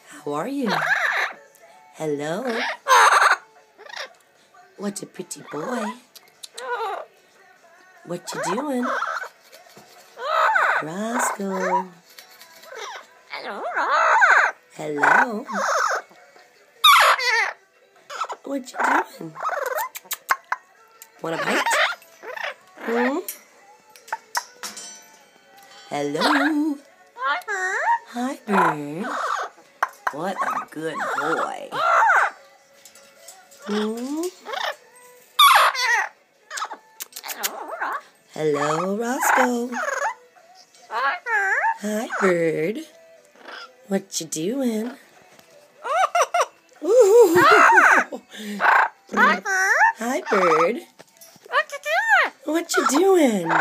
How are you? Hello. What a pretty boy. What you doing? Roscoe. Hello. What you doing? Want a bite? Hello. Hi, bird. What a good boy. Hello, Roscoe. Hi, bird. What you doing? Hi, bird. What you doing?